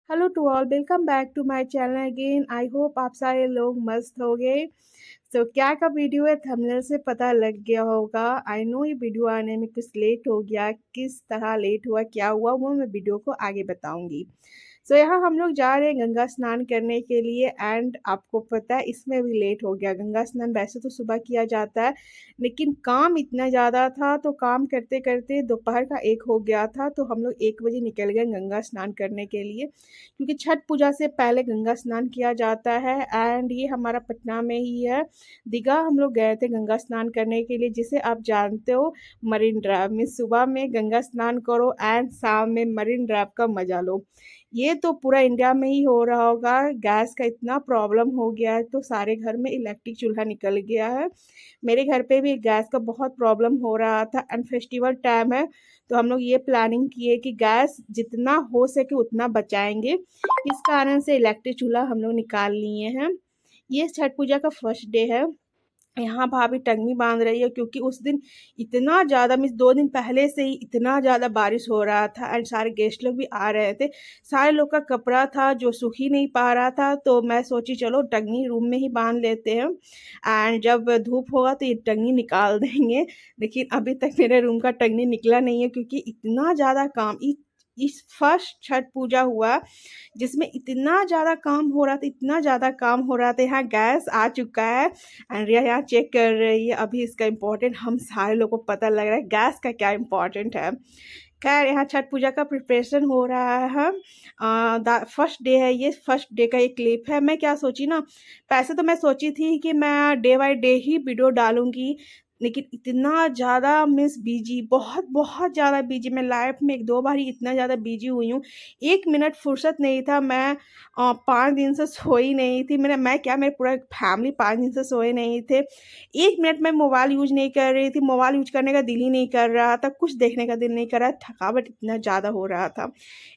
Hello to all, welcome back to my channel again. I hope आप सारे लोग मस्त हो गए। क्या का वीडियो है, थंबनेल से पता लग गया होगा। आई नो ये वीडियो आने में कुछ लेट हो गया, किस तरह लेट हुआ, क्या हुआ, वो मैं वीडियो को आगे बताऊंगी। यहाँ हम लोग जा रहे हैं गंगा स्नान करने के लिए एंड आपको पता है इसमें भी लेट हो गया। गंगा स्नान वैसे तो सुबह किया जाता है, लेकिन काम इतना ज़्यादा था तो काम करते करते दोपहर का 1 हो गया था, तो हम लोग 1 बजे निकल गए गंगा स्नान करने के लिए, क्योंकि छठ पूजा से पहले गंगा स्नान किया जाता है। एंड ये हमारा पटना में ही है। दीघा हम लोग गए थे गंगा स्नान करने के लिए, जिसे आप जानते हो मरीन ड्राइव में। सुबह में गंगा स्नान करो एंड शाम में मरीन ड्राइव का मजा लो। ये तो पूरा इंडिया में ही हो रहा होगा। गैस का इतना प्रॉब्लम हो गया है तो सारे घर में इलेक्ट्रिक चूल्हा निकल गया है। मेरे घर पे भी गैस का बहुत प्रॉब्लम हो रहा था एंड फेस्टिवल टाइम है, तो हम लोग ये प्लानिंग किए कि गैस जितना हो सके उतना बचाएंगे। इस कारण से इलेक्ट्रिक चूल्हा हम लोग निकाल लिए हैं। ये छठ पूजा का फर्स्ट डे है। यहाँ भाभी टंगनी बांध रही है, क्योंकि उस दिन इतना ज़्यादा मीन्स 2 दिन पहले से ही इतना ज़्यादा बारिश हो रहा था एंड सारे गेस्ट लोग भी आ रहे थे। सारे लोग का कपड़ा था जो सूख ही नहीं पा रहा था, तो मैं सोची चलो टंगनी रूम में ही बांध लेते हैं एंड जब धूप होगा तो ये टंगनी निकाल देंगे। लेकिन अभी तक मेरे रूम का टंगनी निकला नहीं है, क्योंकि इतना ज़्यादा काम इस फर्स्ट छठ पूजा हुआ जिसमें इतना ज़्यादा काम हो रहा था, इतना ज़्यादा काम हो रहा था। यहाँ गैस आ चुका है एंड रिया यहाँ चेक कर रही है। अभी इसका इम्पोर्टेंट हम सारे लोगों को पता लग रहा है गैस का क्या इम्पोर्टेंट है। खैर यहाँ छठ पूजा का प्रिपरेशन हो रहा है। फर्स्ट डे है, ये फर्स्ट डे का एक क्लिप है। मैं क्या सोची ना, पैसे तो मैं सोची थी कि मैं day by day he video डालूंगी, लेकिन इतना ज़्यादा मीन्स बिजी, बहुत बहुत ज़्यादा बिजी। मैं लाइफ में 1-2 बार ही इतना ज़्यादा बिजी हुई हूँ। 1 मिनट फुर्सत नहीं था। मैं 5 दिन से सोई नहीं थी। मैं क्या, मेरे पूरा फैमिली 5 दिन से सोए नहीं थे। 1 मिनट मैं मोबाइल यूज नहीं कर रही थी। मोबाइल यूज करने का दिल ही नहीं कर रहा था, कुछ देखने का दिल नहीं कर रहा, थकावट इतना ज़्यादा हो रहा था।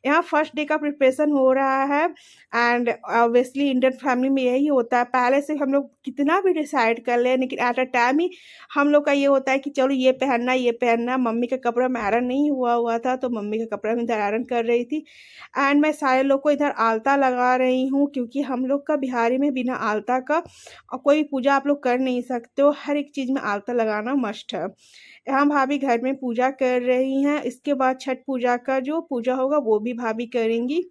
यहाँ फर्स्ट डे का प्रिपरेशन हो रहा है एंड ऑब्वियसली इंडियन फैमिली में यही होता है, पहले से हम लोग कितना भी डिसाइड कर लें, लेकिन एट अ टाइम ही हम लोग का ये होता है कि चलो ये पहनना ये पहनना। मम्मी का कपड़ा में आयरन नहीं हुआ हुआ था, तो मम्मी का कपड़ा मैं इधर आयरन कर रही थी एंड मैं सारे लोग को इधर आलता लगा रही हूँ, क्योंकि हम लोग का बिहारी में बिना आलता का कोई पूजा आप लोग कर नहीं सकते हो। हर एक चीज़ में आलता लगाना मस्ट है। यहाँ भाभी घर में पूजा कर रही हैं। इसके बाद छठ पूजा का जो पूजा होगा वो भी भाभी करेंगी।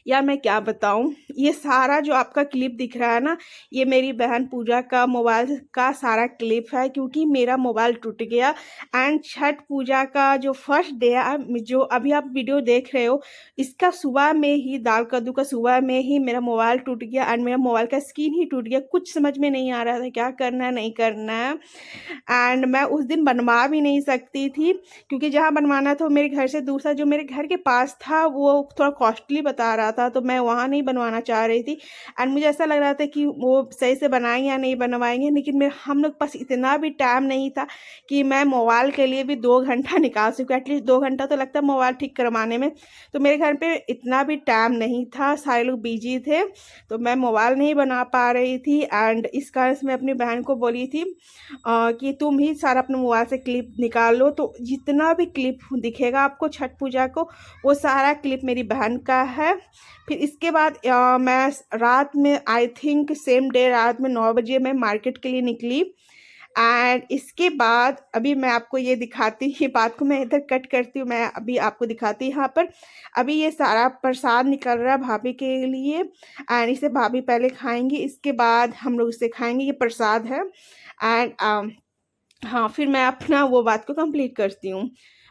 यार मैं क्या बताऊँ, ये सारा जो आपका क्लिप दिख रहा है ना, ये मेरी बहन पूजा का मोबाइल का सारा क्लिप है, क्योंकि मेरा मोबाइल टूट गया एंड छठ पूजा का जो फर्स्ट डे है, जो अभी आप वीडियो देख रहे हो, इसका सुबह में ही, दाल कद्दू का सुबह में ही मेरा मोबाइल टूट गया एंड मेरा मोबाइल का स्क्रीन ही टूट गया। कुछ समझ में नहीं आ रहा था क्या करना है नहीं करना है एंड मैं उस दिन बनवा भी नहीं सकती थी, क्योंकि जहाँ बनवाना था मेरे घर से दूसरा जो मेरे घर के पास था वो थोड़ा कॉस्टली बता रहा था, तो मैं वहाँ नहीं बनवाना चाह रही थी एंड मुझे ऐसा लग रहा था कि वो सही से बनाएंगे या नहीं बनवाएंगे। लेकिन मेरे हम लोग पास इतना भी टाइम नहीं था कि मैं मोबाइल के लिए भी 2 घंटा निकाल सकूँ। एटलीस्ट 2 घंटा तो लगता है मोबाइल ठीक करवाने में, तो मेरे घर पे इतना भी टाइम नहीं था, सारे लोग बिजी थे, तो मैं मोबाइल नहीं बना पा रही थी एंड इस कारण से मैं अपनी बहन को बोली थी कि तुम ही सारा अपने मोबाइल से क्लिप निकाल लो। तो जितना भी क्लिप दिखेगा आपको छठ पूजा को, वो सारा क्लिप मेरी बहन का है। फिर इसके बाद मैं रात में, आई थिंक सेम डे रात में 9 बजे मैं मार्केट के लिए निकली एंड इसके बाद अभी मैं आपको ये दिखाती, ये बात को मैं इधर कट करती हूँ, मैं अभी आपको दिखाती यहाँ पर। अभी ये सारा प्रसाद निकल रहा है भाभी के लिए एंड इसे भाभी पहले खाएंगी, इसके बाद हम लोग इसे खाएंगे। ये प्रसाद है एंड हाँ, फिर मैं अपना वो बात को कंप्लीट करती हूँ।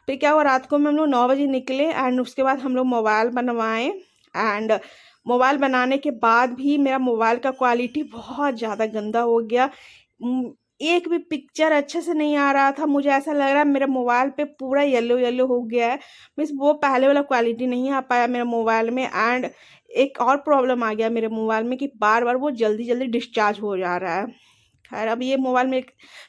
फिर क्या हुआ, रात को में हम लोग 9 बजे निकले एंड उसके बाद हम लोग मोबाइल बनवाएं एंड मोबाइल बनाने के बाद भी मेरा मोबाइल का क्वालिटी बहुत ज़्यादा गंदा हो गया। एक भी पिक्चर अच्छे से नहीं आ रहा था। मुझे ऐसा लग रहा है मेरे मोबाइल पे पूरा येलो येलो हो गया है, मीन्स वो पहले वाला क्वालिटी नहीं आ पाया मेरे मोबाइल में एंड एक और प्रॉब्लम आ गया मेरे मोबाइल में कि बार बार वो जल्दी जल्दी डिस्चार्ज हो जा रहा है। खैर अब ये मोबाइल में,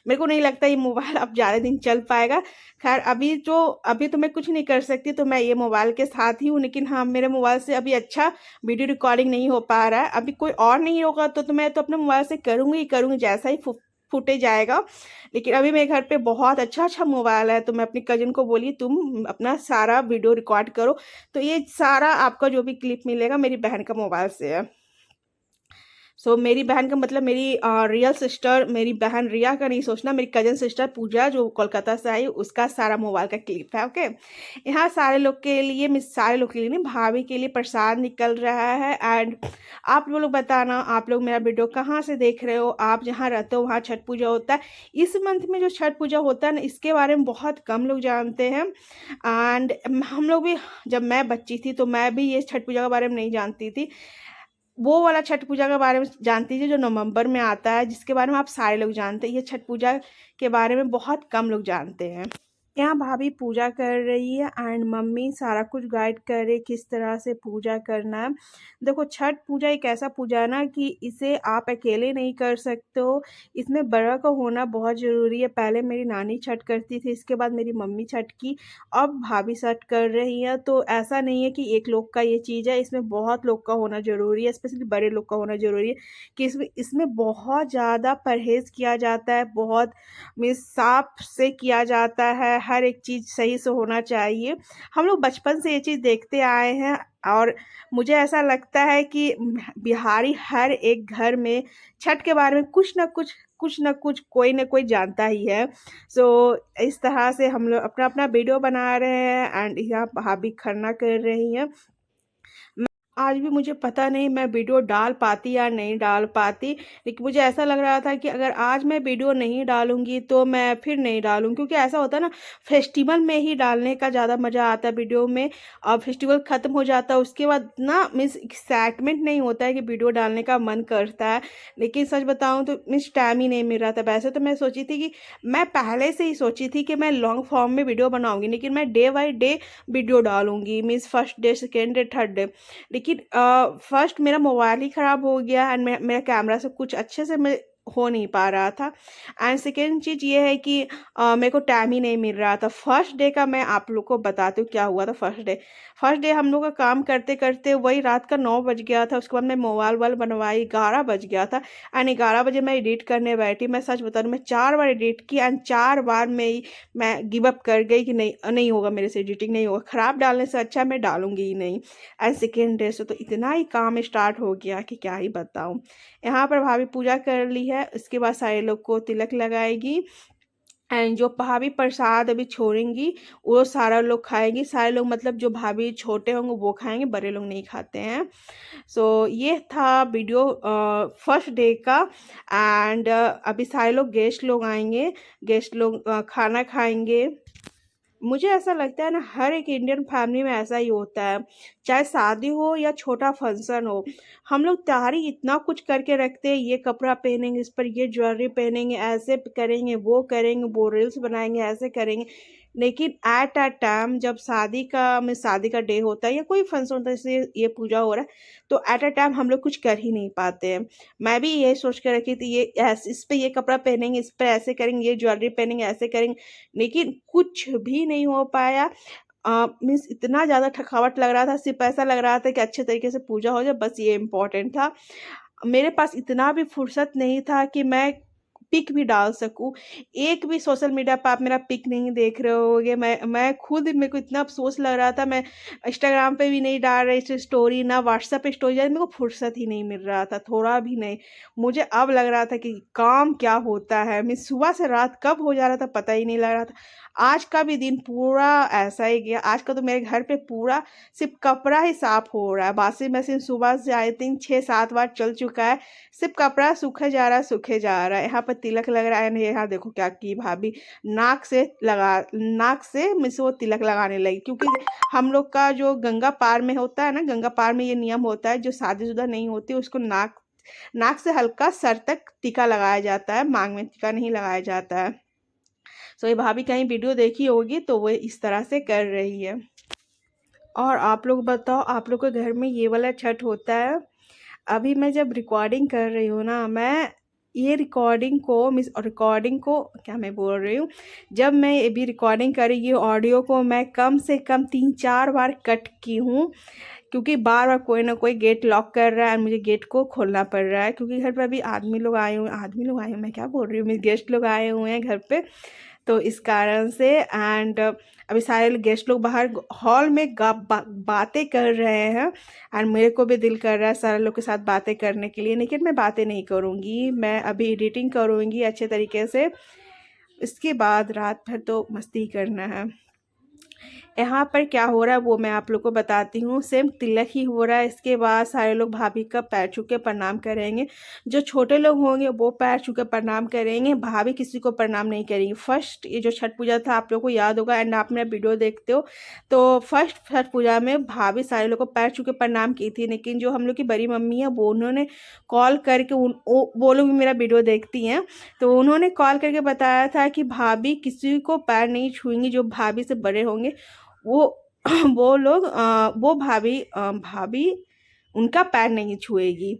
मेरे को नहीं लगता ये मोबाइल अब ज़्यादा दिन चल पाएगा। खैर अभी तो मैं कुछ नहीं कर सकती, तो मैं ये मोबाइल के साथ ही हूँ, लेकिन हाँ मेरे मोबाइल से अभी अच्छा वीडियो रिकॉर्डिंग नहीं हो पा रहा है। अभी कोई और नहीं होगा तो मैं तो अपने मोबाइल से करूँगी ही करूँगी। जैसा ही फुटेज आएगा। लेकिन अभी मेरे घर पे बहुत अच्छा मोबाइल है, तो मैं अपनी कज़िन को बोली तुम अपना सारा वीडियो रिकॉर्ड करो। तो ये सारा आपका जो भी क्लिप मिलेगा मेरी बहन का मोबाइल से है। मेरी बहन का मतलब मेरी रियल सिस्टर, मेरी बहन रिया का नहीं सोचना, मेरी कज़न सिस्टर पूजा जो कोलकाता से आई उसका सारा मोबाइल का क्लिप है। ओके, यहाँ सारे लोग के लिए, मिस सारे लोग के लिए नहीं, भाभी के लिए प्रसाद निकल रहा है। एंड आप लोग बताना आप लोग मेरा वीडियो कहाँ से देख रहे हो, आप जहाँ रहते हो वहाँ छठ पूजा होता है। इस मंथ में जो छठ पूजा होता है ना, इसके बारे में बहुत कम लोग जानते हैं। एंड हम लोग भी, जब मैं बच्ची थी तो मैं भी ये छठ पूजा के बारे में नहीं जानती थी। वो वाला छठ पूजा के बारे में जानती थी जो नवंबर में आता है, जिसके बारे में आप सारे लोग जानते हैं। ये छठ पूजा के बारे में बहुत कम लोग जानते हैं। यहाँ भाभी पूजा कर रही है एंड मम्मी सारा कुछ गाइड कर रही किस तरह से पूजा करना है। देखो, छठ पूजा एक ऐसा पूजा है ना कि इसे आप अकेले नहीं कर सकते हो, इसमें बड़ा का होना बहुत ज़रूरी है। पहले मेरी नानी छठ करती थी, इसके बाद मेरी मम्मी छठ की, अब भाभी छठ कर रही है। तो ऐसा नहीं है कि एक लोग का ये चीज़ है, इसमें बहुत लोग का होना ज़रूरी है, स्पेशली बड़े लोग का होना ज़रूरी है। कि इसमें बहुत ज़्यादा परहेज़ किया जाता है, बहुत मीन्स साफ से किया जाता है, हर एक चीज़ सही से होना चाहिए। हम लोग बचपन से ये चीज़ देखते आए हैं और मुझे ऐसा लगता है कि बिहारी हर एक घर में छठ के बारे में कुछ न कुछ कोई न कोई जानता ही है। इस तरह से हम लोग अपना अपना वीडियो बना रहे हैं एंड यहाँ भाभी खरना कर रही हैं। आज भी मुझे पता नहीं मैं वीडियो डाल पाती या नहीं डाल पाती, लेकिन मुझे ऐसा लग रहा था कि अगर आज मैं वीडियो नहीं डालूँगी तो मैं फिर नहीं डालूँ, क्योंकि ऐसा होता है ना, फेस्टिवल में ही डालने का ज़्यादा मज़ा आता है वीडियो में। और फेस्टिवल ख़त्म हो जाता है उसके बाद ना मीन्स एक्साइटमेंट नहीं होता है कि वीडियो डालने का मन करता है। लेकिन सच बताऊँ तो मीन्स टाइम ही नहीं मिल रहा था। वैसे तो मैं सोची थी कि मैं पहले से ही सोची थी कि मैं लॉन्ग फॉर्म में वीडियो बनाऊँगी, लेकिन मैं डे बाई डे वीडियो डालूँगी, means first day, second day, third day. लेकिन फर्स्ट मेरा मोबाइल ही ख़राब हो गया एंड मेरा कैमरा सब कुछ अच्छे से मैं हो नहीं पा रहा था। एंड सेकेंड चीज़ ये है कि मेरे को टाइम ही नहीं मिल रहा था। फर्स्ट डे का मैं आप लोग को बताती हूँ क्या हुआ था। फर्स्ट डे हम लोग का काम करते करते वही रात का 9 बज गया था। उसके बाद मैं मोबाइल वोबाइल बनवाई, 11 बज गया था एंड 11 बजे मैं एडिट करने बैठी। मैं सच बता रही हूँ, मैं 4 बार एडिट की एंड 4 बार में ही मैं गिव अप कर गई कि नहीं होगा, मेरे से एडिटिंग नहीं होगा, ख़राब डालने से अच्छा मैं डालूँगी ही नहीं। एंड सेकेंड डे से तो इतना ही काम स्टार्ट हो गया कि क्या ही बताऊँ। यहाँ पर भाभी पूजा कर ली है, उसके बाद सारे लोग को तिलक लगाएगी एंड जो भाभी प्रसाद अभी छोड़ेंगी वो सारा लोग खाएंगी। सारे लोग मतलब जो भाभी छोटे होंगे वो खाएंगे, बड़े लोग नहीं खाते हैं। ये था वीडियो फर्स्ट डे का। एंड अभी सारे लोग गेस्ट लोग आएंगे, गेस्ट लोग खाना खाएंगे। मुझे ऐसा लगता है ना, हर एक इंडियन फैमिली में ऐसा ही होता है, चाहे शादी हो या छोटा फंक्शन हो। हम लोग तैयारी इतना कुछ करके रखते हैं, ये कपड़ा पहनेंगे, इस पर ये ज्वेलरी पहनेंगे, ऐसे करेंगे, वो रील्स बनाएंगे, ऐसे करेंगे। लेकिन एट अ टाइम जब शादी का डे होता है या कोई फंक्शन होता है, जैसे ये पूजा हो रहा है, तो एट अ टाइम हम लोग कुछ कर ही नहीं पाते हैं। मैं भी ये सोच कर रखी थी, ये ऐसे इस पे ये कपड़ा पहनेंगे, इस पे ऐसे करेंगे, ये ज्वेलरी पहनेंगे, ऐसे करेंगे, लेकिन कुछ भी नहीं हो पाया। मीन्स इतना ज़्यादा थकावट लग रहा था, सिर्फ ऐसा लग रहा था कि अच्छे तरीके से पूजा हो जाए, बस ये इम्पोर्टेंट था। मेरे पास इतना भी फुर्सत नहीं था कि मैं पिक भी डाल सकूँ। एक भी सोशल मीडिया पे आप मेरा पिक नहीं देख रहे होगे। मैं खुद, मेरे को इतना अफ़सोस लग रहा था, मैं इंस्टाग्राम पे भी नहीं डाल रही थी स्टोरी, ना व्हाट्सएप पे स्टोरी, मेरे को फुर्सत ही नहीं मिल रहा था, थोड़ा भी नहीं। मुझे अब लग रहा था कि काम क्या होता है, मैं सुबह से रात कब हो जा रहा था पता ही नहीं लग रहा था। आज का भी दिन पूरा ऐसा ही गया। आज का तो मेरे घर पे पूरा सिर्फ़ कपड़ा ही साफ़ हो रहा है। वॉशिंग मशीन सुबह से आई थिंक 6-7 बार चल चुका है। सिर्फ़ कपड़ा सूखे जा रहा है, सूखे जा रहा है। यहाँ पर तिलक लग रहा है, यहाँ देखो क्या की भाभी नाक से मीन्स वो तिलक लगाने लगी, क्योंकि हम लोग का जो गंगा पार में होता है ना, गंगा पार में ये नियम होता है, जो शादीशुदा नहीं होती उसको नाक नाक से हल्का सर तक टीका लगाया जाता है, मांग में टीका नहीं लगाया जाता है। ये भाभी कहीं वीडियो देखी होगी तो वो इस तरह से कर रही है। और आप लोग बताओ, आप लोग के घर में ये वाला छठ होता है? अभी मैं जब रिकॉर्डिंग कर रही हूँ ना, मैं ये रिकॉर्डिंग को क्या मैं बोल रही हूँ, जब मैं अभी रिकॉर्डिंग कर रही हूँ ऑडियो को, मैं कम से कम 3-4 बार कट की हूँ, क्योंकि बार बार कोई ना कोई गेट लॉक कर रहा है और मुझे गेट को खोलना पड़ रहा है, क्योंकि घर पर अभी आदमी लोग आए हुए हैं, मैं क्या बोल रही हूँ, मेरे गेस्ट लोग आए हुए हैं घर पे। तो इस कारण से एंड अभी सारे गेस्ट लोग बाहर हॉल में बातें कर रहे हैं एंड मेरे को भी दिल कर रहा है सारे लोग के साथ बातें करने के लिए, लेकिन मैं बातें नहीं करूँगी, मैं अभी एडिटिंग करूँगी अच्छे तरीके से। इसके बाद रात भर तो मस्ती करना है। यहाँ पर क्या हो रहा है वो मैं आप लोग को बताती हूँ। सेम तिलक ही हो रहा है। इसके बाद सारे लोग भाभी का पैर छू के प्रणाम करेंगे। जो छोटे लोग होंगे वो पैर छू के प्रणाम करेंगे, भाभी किसी को प्रणाम नहीं करेंगी। फर्स्ट ये जो छठ पूजा था आप लोग को याद होगा, एंड आप मेरा वीडियो देखते हो तो फर्स्ट छठ पूजा में भाभी सारे लोग को पैर छू के प्रणाम की थी, लेकिन जो हम लोग की बड़ी मम्मी है वो उन्होंने कॉल करके वो लोग भी मेरा वीडियो देखती हैं, तो उन्होंने कॉल करके बताया था कि भाभी किसी को पैर नहीं छूएंगी, जो भाभी से बड़े होंगे वो वो लोग वो भाभी उनका पैर नहीं छुएगी।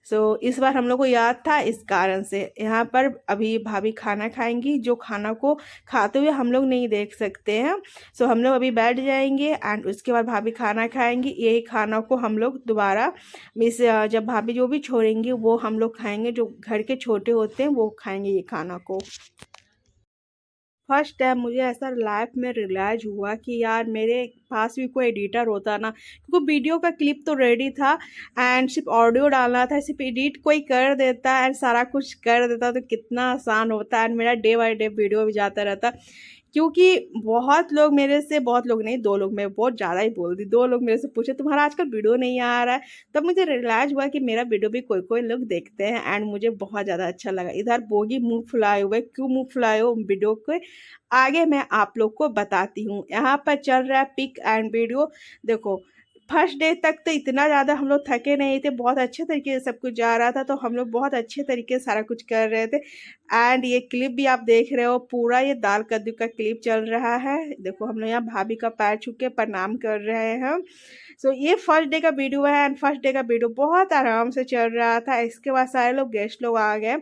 सो इस बार हम लोग को याद था, इस कारण से यहाँ पर अभी भाभी खाना खाएंगी, जो खाना को खाते हुए हम लोग नहीं देख सकते हैं। सो हम लोग अभी बैठ जाएंगे एंड उसके बाद भाभी खाना खाएंगी। यही खाना को हम लोग दोबारा मिस जब भाभी जो भी छोड़ेंगी वो हम लोग खाएंगे, जो घर के छोटे होते हैं वो खाएंगे ये खाना को। फर्स्ट टाइम मुझे ऐसा लाइफ में रियलाइज हुआ कि यार मेरे पास भी कोई एडिटर होता ना, क्योंकि वीडियो का क्लिप तो रेडी था एंड सिर्फ ऑडियो डालना था, सिर्फ एडिट कोई कर देता एंड सारा कुछ कर देता तो कितना आसान होता एंड मेरा डे बाय डे वीडियो भी जाता रहता। क्योंकि बहुत लोग नहीं, 2 लोग, मैं बहुत ज़्यादा ही बोल दी, 2 लोग मेरे से पूछे तुम्हारा आजकल वीडियो नहीं आ रहा है, तब मुझे रियलाइज हुआ कि मेरा वीडियो भी कोई कोई लोग देखते हैं एंड मुझे बहुत ज़्यादा अच्छा लगा। इधर बोगी मुंह फुलाए हुए, क्यों मुंह फुलाए हो वीडियो के आगे मैं आप लोग को बताती हूँ। यहाँ पर चल रहा है पिक एंड वीडियो। देखो फर्स्ट डे तक तो इतना ज़्यादा हम लोग थके नहीं थे, बहुत अच्छे तरीके से सब कुछ जा रहा था, तो हम लोग बहुत अच्छे तरीके से सारा कुछ कर रहे थे। एंड ये क्लिप भी आप देख रहे हो, पूरा ये दाल कद्दू का क्लिप चल रहा है। देखो हम लोग यहाँ भाभी का पैर छू के प्रणाम कर रहे हैं। सो ये फर्स्ट डे का वीडियो है एंड फर्स्ट डे का वीडियो बहुत आराम से चल रहा था। इसके बाद सारे लोग गेस्ट लोग आ गए,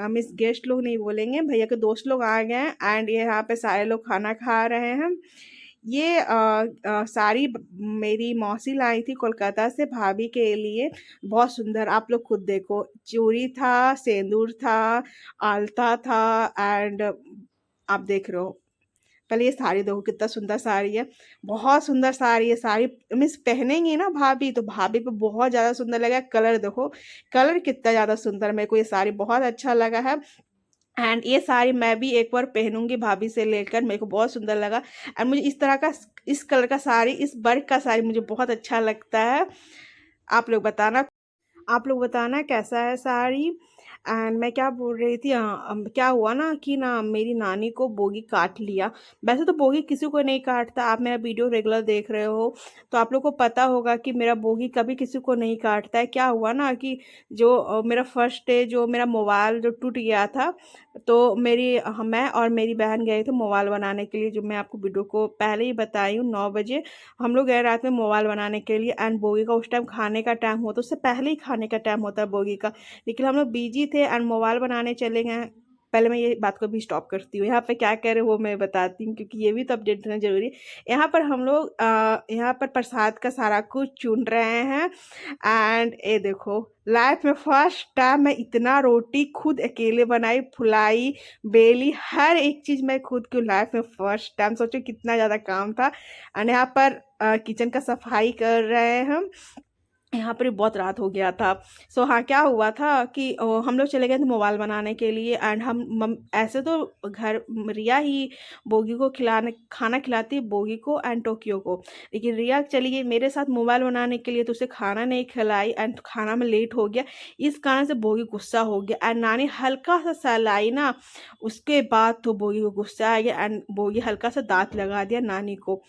मिस गेस्ट लोग नहीं बोलेंगे, भैया के दोस्त लोग आ गए एंड ये यहाँ पे सारे लोग खाना खा रहे हैं। ये साड़ी मेरी मौसी लाई थी कोलकाता से भाभी के लिए, बहुत सुंदर, आप लोग खुद देखो, चूड़ी था, सेंदूर था, आलता था एंड आप देख रहे हो। पहले ये साड़ी देखो कितना सुंदर साड़ी है, बहुत सुंदर साड़ी है। साड़ी मीन्स पहनेंगी ना भाभी तो भाभी पे बहुत ज़्यादा सुंदर लगा। कलर देखो, कलर कितना ज़्यादा सुंदर, मेरे को ये साड़ी बहुत अच्छा लगा है एंड ये साड़ी मैं भी एक बार पहनूंगी भाभी से लेकर, मेरे को बहुत सुंदर लगा एंड मुझे इस तरह का, इस कलर का साड़ी, इस वर्क का साड़ी मुझे बहुत अच्छा लगता है। आप लोग बताना, कैसा है साड़ी। एंड मैं क्या बोल रही थी, क्या हुआ ना कि ना मेरी नानी को बोगी काट लिया। वैसे तो बोगी किसी को नहीं काटता, आप मेरा वीडियो रेगुलर देख रहे हो तो आप लोग को पता होगा कि मेरा बोगी कभी किसी को नहीं काटता है। क्या हुआ ना कि जो मेरा फर्स्ट डे जो मेरा मोबाइल जो टूट गया था, तो मैं और मेरी बहन गए थे मोबाइल बनाने के लिए, जो मैं आपको वीडियो को पहले ही बताई हूँ। 9 बजे हम लोग गए रात में मोबाइल बनाने के लिए एंड बोगी का उस टाइम खाने का टाइम होता, उससे पहले ही खाने का टाइम होता है बोगी का, लेकिन हम लोग बिजी थे एंड मोबाइल बनाने चले गए। पहले मैं ये बात को भी स्टॉप करती हूँ, यहाँ पे क्या कह रहे हो वो मैं बताती हूँ, क्योंकि ये भी तो अपडेट देना जरूरी है। यहाँ पर हम लोग यहाँ पर प्रसाद का सारा कुछ चुन रहे हैं एंड ये देखो, लाइफ में फर्स्ट टाइम मैं इतना रोटी खुद अकेले बनाई, फुलाई, बेली, हर एक चीज़ मैं खुद की, लाइफ में फर्स्ट टाइम। सोचो कितना ज़्यादा काम था एंड यहाँ पर किचन का सफाई कर रहे हैं हम। यहाँ पर भी बहुत रात हो गया था। सो हाँ, क्या हुआ था कि हम लोग चले गए थे मोबाइल बनाने के लिए एंड ऐसे तो घर रिया ही बोगी को खाना खिलाती है, बोगी को एंड टोक्यो को, लेकिन रिया चली गई मेरे साथ मोबाइल बनाने के लिए, तो उसे खाना नहीं खिलाई एंड खाना में लेट हो गया। इस कारण से बोगी गुस्सा हो गया एंड नानी हल्का सा सहलाई ना, उसके बाद तो बोगी को गुस्सा आ गया एंड बोगी हल्का सा दांत लगा दिया नानी को।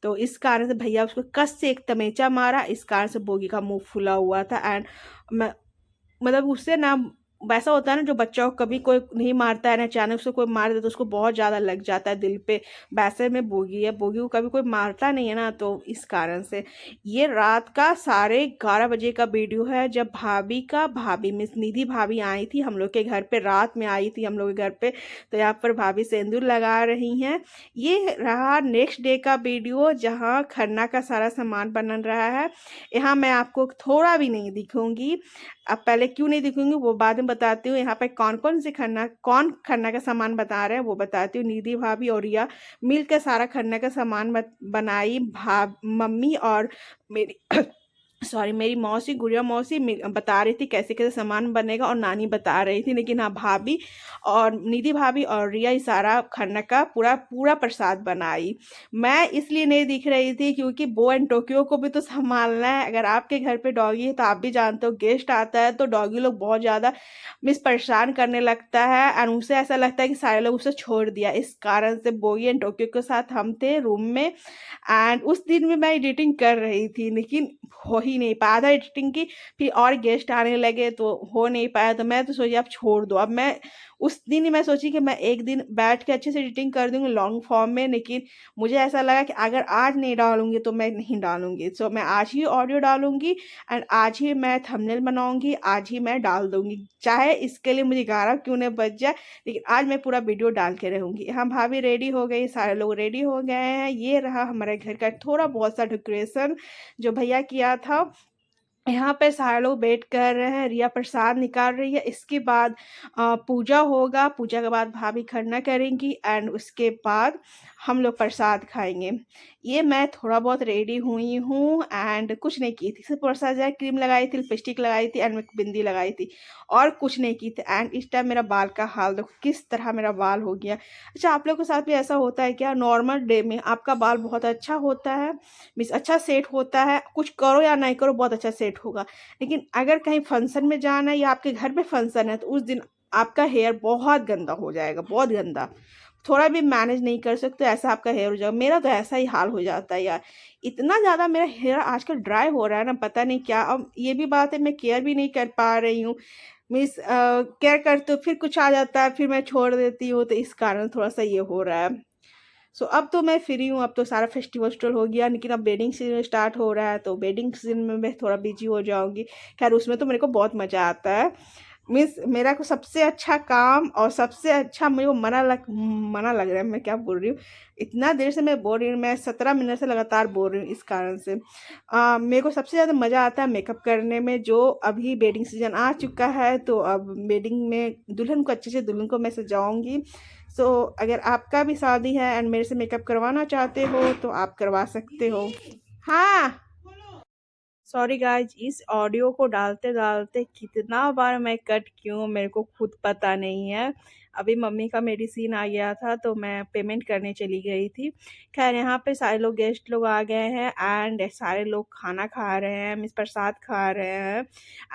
तो इस कारण से भैया उसको कस से एक तमेचा मारा, इस कारण से बोगी का मुंह फूला हुआ था एंड मतलब उससे ना वैसा होता है ना, जो बच्चा को कभी कोई नहीं मारता है ना, अचानक से कोई मार दे तो उसको बहुत ज़्यादा लग जाता है दिल पे। वैसे में बोगी है, बोगी को कभी कोई मारता नहीं है ना, तो इस कारण से। ये रात का 11:30 बजे का वीडियो है, जब भाभी मिस निधि भाभी आई थी हम लोग के घर पे, रात में आई थी हम लोग के घर पे। तो यहाँ पर भाभी सिंदूर लगा रही हैं। ये रहा नेक्स्ट डे का वीडियो, जहाँ खन्ना का सारा सामान बन रहा है। यहाँ मैं आपको थोड़ा भी नहीं दिखूंगी। अब पहले क्यों नहीं दिखूंगी वो बाद में बताती हूँ। यहाँ पे कौन खन्ना का सामान बता रहे हैं वो बताती हूँ। निधि भाभी और रिया मिल के सारा खन्ना का सामान बनाई। मम्मी और मेरी सॉरी, मेरी मौसी, गुड़िया मौसी बता रही थी कैसे कैसे सामान बनेगा, और नानी बता रही थी। लेकिन हाँ, भाभी और निधि भाभी और रिया ही सारा खन्ना का पूरा पूरा प्रसाद बनाई। मैं इसलिए नहीं दिख रही थी क्योंकि बो एंड टोक्यो को भी तो संभालना है। अगर आपके घर पे डॉगी है तो आप भी जानते हो, गेस्ट आता है तो डॉगी लोग बहुत ज़्यादा मिस परेशान करने लगता है, और उसे ऐसा लगता है कि सारे लोग उसे छोड़ दिया। इस कारण से बोई एंड टोक्यो के साथ हम थे रूम में। एंड उस दिन भी मैं एडिटिंग कर रही थी, लेकिन हो ही नहीं पाया था एडिटिंग की। फिर और गेस्ट आने लगे तो हो नहीं पाया, तो मैं तो सोची अब छोड़ दो। अब मैं उस दिन ही मैं सोची कि मैं एक दिन बैठ के अच्छे से एडिटिंग कर दूंगी लॉन्ग फॉर्म में, लेकिन मुझे ऐसा लगा कि अगर आज नहीं डालूंगी तो मैं नहीं डालूंगी। सो मैं आज ही ऑडियो डालूंगी एंड आज ही मैं थंबनेल बनाऊंगी, आज ही मैं डाल दूंगी, चाहे इसके लिए मुझे 11 क्यों नहीं बज जाए, लेकिन आज मैं पूरा वीडियो डाल के रहूंगी। हम भाभी रेडी हो गई, सारे लोग रेडी हो गए हैं। ये रहा हमारे घर का थोड़ा बहुत सा डेकोरेशन जो भैया किया था। यहाँ पे सारे लोग वेट कर रहे हैं, रिया प्रसाद निकाल रही है। इसके बाद पूजा होगा, पूजा के बाद भाभी खरना करेंगी एंड उसके बाद हम लोग प्रसाद खाएंगे। ये मैं थोड़ा बहुत रेडी हुई हूँ एंड कुछ नहीं की थी, सिर्फ थोड़ा सा क्रीम लगाई थी, लिपस्टिक लगाई थी एंड बिंदी लगाई थी, और कुछ नहीं की थी। एंड इस टाइम मेरा बाल का हाल देखो किस तरह मेरा बाल हो गया। अच्छा, आप लोग के साथ भी ऐसा होता है क्या? नॉर्मल डे में आपका बाल बहुत अच्छा होता है, मीन्स अच्छा सेट होता है, कुछ करो या नहीं करो बहुत अच्छा सेट होगा, लेकिन अगर कहीं फंक्शन में जाना है या आपके घर पे फंक्शन है तो उस दिन आपका हेयर बहुत गंदा हो जाएगा, बहुत गंदा। थोड़ा भी मैनेज नहीं कर सकते, ऐसा आपका हेयर हो जाएगा। मेरा तो ऐसा ही हाल हो जाता है यार, इतना ज़्यादा मेरा हेयर आजकल ड्राई हो रहा है ना, पता नहीं क्या। अब ये भी बात है, मैं केयर भी नहीं कर पा रही हूँ। मीन्स केयर करते हो फिर कुछ आ जाता है, फिर मैं छोड़ देती हूँ, तो इस कारण थोड़ा सा ये हो रहा है। सो अब तो मैं फ्री हूँ, अब तो सारा फेस्टिवल वेस्टिवल हो गया, लेकिन अब वेडिंग सीजन स्टार्ट हो रहा है, तो वेडिंग सीजन में मैं थोड़ा बिजी हो जाऊंगी। खैर उसमें तो मेरे को बहुत मज़ा आता है। मीन्स मेरा को सबसे अच्छा काम और सबसे अच्छा मेरे को मना लग रहा है, मैं क्या बोल रही हूँ। इतना देर से मैं बोल रही हूँ, मैं 17 मिनट से लगातार बोल रही हूँ, इस कारण से मेरे को सबसे ज़्यादा मज़ा आता है मेकअप करने में। जो अभी वेडिंग सीजन आ चुका है, तो अब वेडिंग में दुल्हन को अच्छे से दुल्हन को मैं सजाऊंगी। सो अगर आपका भी शादी है एंड मेरे से मेकअप करवाना चाहते हो तो आप करवा सकते हो। हाँ, सॉरी गाइज, इस ऑडियो को डालते डालते कितना बार मैं कट क्यों मेरे को खुद पता नहीं है। अभी मम्मी का मेडिसिन आ गया था तो मैं पेमेंट करने चली गई थी। खैर यहाँ पे सारे लोग गेस्ट लोग आ गए हैं एंड सारे लोग खाना खा रहे हैं, मिस प्रसाद खा रहे हैं।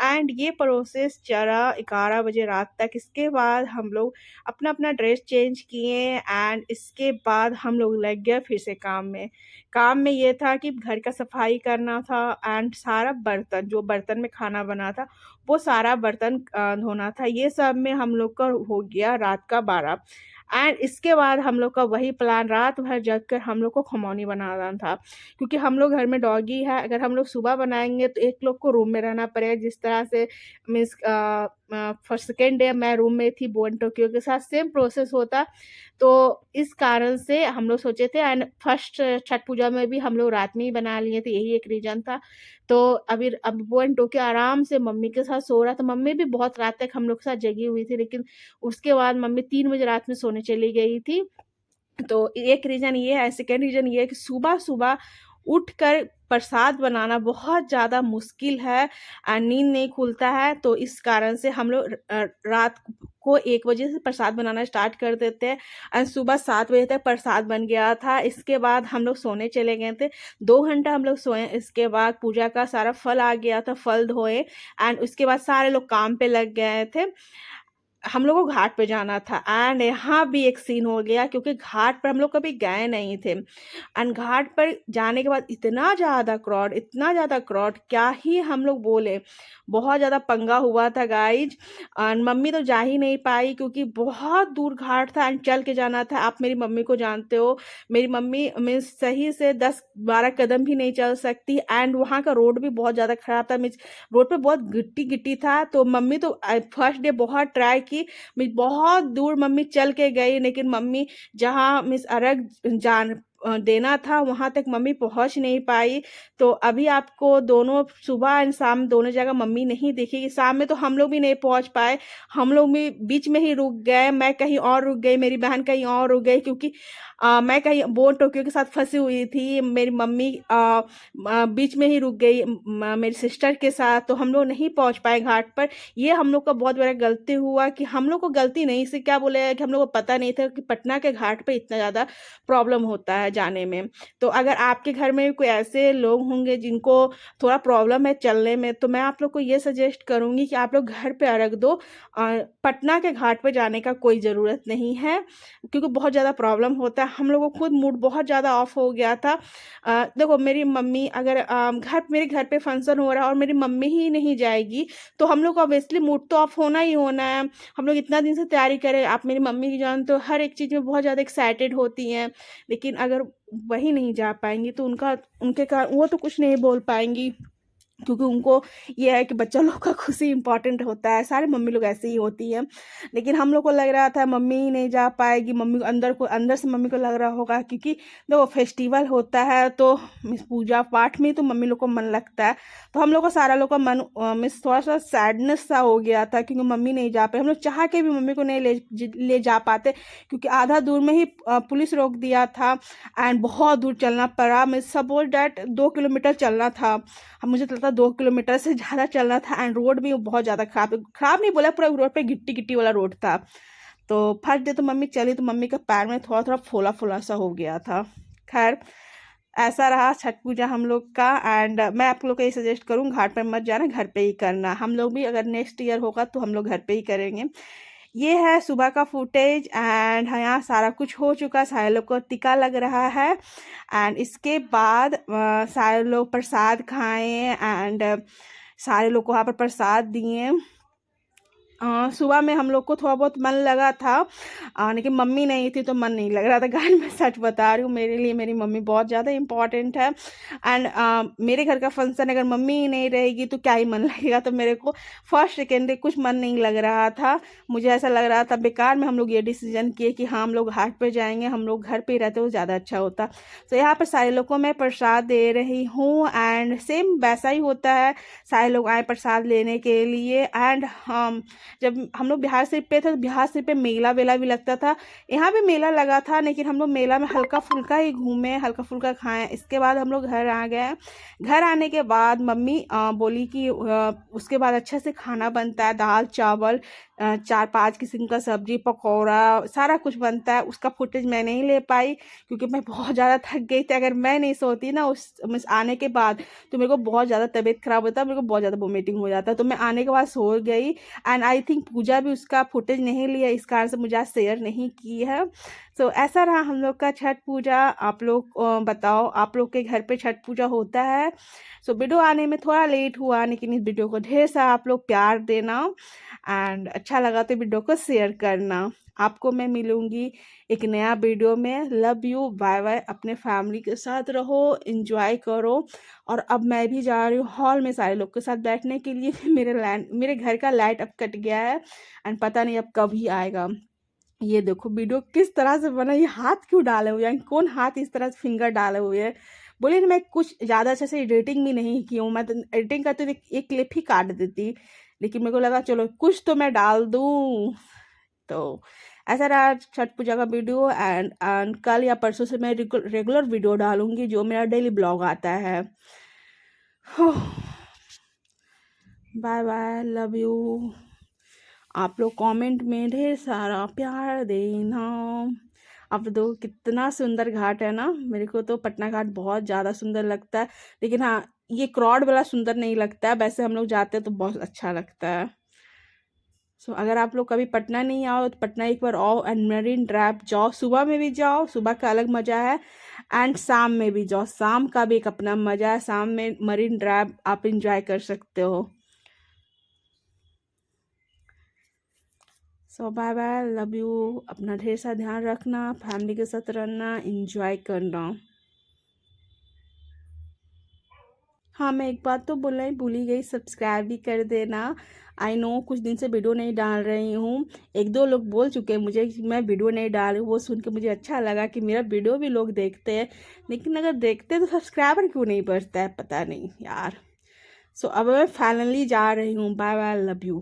एंड ये प्रोसेस चला 11 बजे रात तक। इसके बाद हम लोग अपना अपना ड्रेस चेंज किए एंड इसके बाद हम लोग लग गए फिर से काम में। काम में ये था कि घर का सफाई करना था एंड सारा बर्तन, जो बर्तन में खाना बना था वो सारा बर्तन धोना था। ये सब में हम लोग का हो गया रात का 12। एंड इसके बाद हम लोग का वही प्लान, रात भर जग कर हम लोग को खमौनी बनाना था, क्योंकि हम लोग घर में डॉगी है। अगर हम लोग सुबह बनाएंगे तो एक लोग को रूम में रहना पड़ेगा, जिस तरह से मीन्स फर्स्ट सेकेंड डे मैं रूम में थी, बोन टोक्यो के साथ सेम प्रोसेस होता। तो इस कारण से हम लोग सोचे थे, एंड फर्स्ट छठ पूजा में भी हम लोग रात में ही बना लिए थे, यही एक रीज़न था। तो अब वो एंड टोके आराम से मम्मी के साथ सो रहा था। मम्मी भी बहुत रात तक हम लोग के साथ जगी हुई थी, लेकिन उसके बाद मम्मी 3 बजे रात में सोने चली गई थी। तो एक रीज़न ये है। सेकेंड रीज़न ये है कि सुबह सुबह उठकर प्रसाद बनाना बहुत ज़्यादा मुश्किल है, नींद नहीं खुलता है। तो इस कारण से हम लोग रात को 1 बजे से प्रसाद बनाना स्टार्ट कर देते हैं एंड सुबह 7 बजे तक प्रसाद बन गया था। इसके बाद हम लोग सोने चले गए थे, 2 घंटा हम लोग सोए। इसके बाद पूजा का सारा फल आ गया था, फल धोए एंड उसके बाद सारे लोग काम पे लग गए थे। हम लोग को घाट पे जाना था एंड यहाँ भी एक सीन हो गया क्योंकि घाट पर हम लोग कभी गए नहीं थे एंड घाट पर जाने के बाद इतना ज़्यादा क्राउड क्या ही हम लोग बोले। बहुत ज़्यादा पंगा हुआ था गाइज एंड मम्मी तो जा ही नहीं पाई क्योंकि बहुत दूर घाट था एंड चल के जाना था। आप मेरी मम्मी को जानते हो, मेरी मम्मी मीन्स सही से 10-12 कदम भी नहीं चल सकती एंड वहाँ का रोड भी बहुत ज़्यादा ख़राब था। मीन्स रोड पे बहुत गिट्टी गिट्टी था तो मम्मी तो फर्स्ट डे बहुत ट्राई की। मीन्स बहुत दूर मम्मी चल के गई लेकिन मम्मी जहाँ मीन्स अर्घ जान देना था वहाँ तक मम्मी पहुँच नहीं पाई। तो अभी आपको दोनों सुबह एंड शाम दोनों जगह मम्मी नहीं दिखेगी। शाम में तो हम लोग भी नहीं पहुँच पाए, हम लोग भी बीच में ही रुक गए। मैं कहीं और रुक गई, मेरी बहन कहीं और रुक गई क्योंकि मैं कहीं बोन टोक्यो के साथ फंसी हुई थी। मेरी मम्मी बीच में ही रुक गई मेरी सिस्टर के साथ, तो हम लोग नहीं पहुंच पाए घाट पर। ये हम लोग का बहुत बड़ा गलती हुआ कि हम लोग को गलती नहीं से क्या बोले कि हम लोग को पता नहीं था कि पटना के घाट पर इतना ज़्यादा प्रॉब्लम होता है जाने में। तो अगर आपके घर में भी कोई ऐसे लोग होंगे जिनको थोड़ा प्रॉब्लम है चलने में, तो मैं आप लोग को ये सजेस्ट करूँगी कि आप लोग घर पे अर्घ दो। पटना के घाट पर जाने का कोई ज़रूरत नहीं है क्योंकि बहुत ज़्यादा प्रॉब्लम होता है। हम लोगों को खुद मूड बहुत ज़्यादा ऑफ हो गया था। देखो मेरी मम्मी अगर मेरे घर पे फंक्शन हो रहा है और मेरी मम्मी ही नहीं जाएगी तो हम लोग को ऑब्वियसली मूड तो ऑफ होना ही होना है। हम लोग इतना दिन से तैयारी करें, आप मेरी मम्मी की जान तो हर एक चीज़ में बहुत ज़्यादा एक्साइटेड होती हैं, लेकिन अगर वही नहीं जा पाएंगी तो उनके कारण वो तो कुछ नहीं बोल पाएंगी क्योंकि उनको ये है कि बच्चा लोग का खुशी इंपॉर्टेंट होता है। सारे मम्मी लोग ऐसे ही होती हैं, लेकिन हम लोग को लग रहा था मम्मी ही नहीं जा पाएगी। मम्मी को अंदर से मम्मी को लग रहा होगा क्योंकि देखो फेस्टिवल होता है तो पूजा पाठ में तो मम्मी लोग को मन लगता है। तो हम लोग को सारा लोग का मन मिस थोड़ा सा सैडनेस सा हो गया था क्योंकि मम्मी नहीं जा पाए। हम लोग चाह के भी मम्मी को नहीं ले जा पाते क्योंकि आधा दूर में ही पुलिस रोक दिया था एंड बहुत दूर चलना पड़ा। मैं सपोज डैट 2 किलोमीटर चलना था, मुझे तो लगता 2 किलोमीटर से ज़्यादा चलना था एंड रोड भी बहुत ज़्यादा खराब नहीं बोला, पूरा रोड पे गिट्टी गिट्टी वाला रोड था। तो फर्स्ट डे तो मम्मी चली तो मम्मी का पैर में थोड़ा थोड़ा फोला फोला सा हो गया था। खैर ऐसा रहा छठ पूजा हम लोग का एंड मैं आप लोग को ये सजेस्ट करूँ घाट पर मत जाना, घर पे ही करना। हम लोग भी अगर नेक्स्ट ईयर होगा तो हम लोग घर पे ही करेंगे। ये है सुबह का फुटेज एंड यहाँ सारा कुछ हो चुका, सारे लोग को टीका लग रहा है एंड इसके बाद सारे लोग प्रसाद खाएं एंड सारे लोग को वहाँ पर प्रसाद दिए। सुबह में हम लोग को थोड़ा बहुत मन लगा था लेकिन मम्मी नहीं थी तो मन नहीं लग रहा था। गाइस मैं सच बता रही हूँ, मेरे लिए मेरी मम्मी बहुत ज़्यादा इम्पॉर्टेंट है एंड मेरे घर का फंक्शन अगर मम्मी ही नहीं रहेगी तो क्या ही मन लगेगा। तो मेरे को फर्स्ट सेकेंड डे कुछ मन नहीं लग रहा था, मुझे ऐसा लग रहा था बेकार में हम लोग ये डिसीजन किए कि हाँ हम लोग घाट पर जाएंगे, हम लोग घर पर ही रहते वो ज़्यादा अच्छा होता। तो यहाँ पर सारे लोग को मैं प्रसाद दे रही हूँ एंड सेम वैसा ही होता है, सारे लोग आए प्रसाद लेने के लिए एंड जब हम लोग बिहार शरीफ पे थे तो बिहार शरीफ पे मेला वेला भी लगता था। यहाँ भी मेला लगा था लेकिन हम लोग मेला में हल्का फुल्का ही घूमे, हल्का फुल्का खाएं। इसके बाद हम लोग घर आ गए। घर आने के बाद मम्मी बोली कि उसके बाद अच्छे से खाना बनता है, दाल चावल 4-5 किस्म का सब्जी पकौड़ा सारा कुछ बनता है। उसका फुटेज मैं नहीं ले पाई क्योंकि मैं बहुत ज़्यादा थक गई थी। अगर मैं नहीं सोती ना उस आने के बाद तो मेरे को बहुत ज़्यादा तबीयत खराब होता, मेरे को बहुत ज़्यादा वोमिटिंग हो जाता। तो मैं आने के बाद सो गई एंड आई थिंक पूजा भी उसका फुटेज नहीं लिया, इस कारण से मुझे आज शेयर नहीं की है। सो ऐसा रहा हम लोग का छठ पूजा। आप लोग बताओ आप लोग के घर पे छठ पूजा होता है? सो वीडियो आने में थोड़ा लेट हुआ लेकिन इस वीडियो को ढेर सारा आप लोग प्यार देना एंड अच्छा लगा तो वीडियो को शेयर करना। आपको मैं मिलूंगी एक नया वीडियो में। Love you, bye bye. अपने फैमिली के साथ रहो, एंजॉय करो। और अब मैं भी जा रही हूँ हॉल में सारे लोग के साथ बैठने के लिए। मेरे घर का लाइट अब कट गया है एंड पता नहीं अब कब ही आएगा। ये देखो वीडियो किस तरह से बना, ये हाथ क्यों डाले हुए हैं, कौन हाथ इस तरह से फिंगर डाले हुए है। बोलिए ना मैं कुछ ज़्यादा अच्छे से एडिटिंग भी नहीं की हूँ, मैं तो एडिटिंग करते तो एक क्लिप ही काट देती, लेकिन मेरे को लगा चलो कुछ तो मैं डाल दूँ। तो ऐसा रहा छठ पूजा का वीडियो एंड कल या परसों से मैं रेगुलर वीडियो डालूंगी जो मेरा डेली ब्लॉग आता है। Bye bye, love you. आप लोग कमेंट में ढेर सारा प्यार देना। अब तो कितना सुंदर घाट है ना, मेरे को तो पटना घाट बहुत ज़्यादा सुंदर लगता है, लेकिन हाँ ये क्राउड वाला सुंदर नहीं लगता है। वैसे हम लोग जाते हैं तो बहुत अच्छा लगता है। सो अगर आप लोग कभी पटना नहीं आओ तो पटना एक बार आओ एंड मरीन ड्राइव जाओ। सुबह में भी जाओ, सुबह का अलग मज़ा है, एंड शाम में भी जाओ, शाम का भी एक अपना मज़ा है। शाम में मरीन ड्राइव आप इंजॉय कर सकते हो। सो बाय बाय, लव यू। अपना ढेर सा ध्यान रखना, फैमिली के साथ रहना, इंजॉय करना। हाँ, मैं एक बात तो बोलना ही भूल ही गई, सब्सक्राइब भी कर देना। आई नो कुछ दिन से वीडियो नहीं डाल रही हूँ। एक दो लोग बोल चुके हैं मुझे कि मैं वीडियो नहीं डाल रही हूँ, वो सुन के मुझे अच्छा लगा कि मेरा वीडियो भी लोग देखते हैं, लेकिन अगर देखते हैं तो सब्सक्राइबर क्यों नहीं बढ़ता है, पता नहीं यार। सो अब मैं फाइनली जा रही हूँ। Bye bye, love you.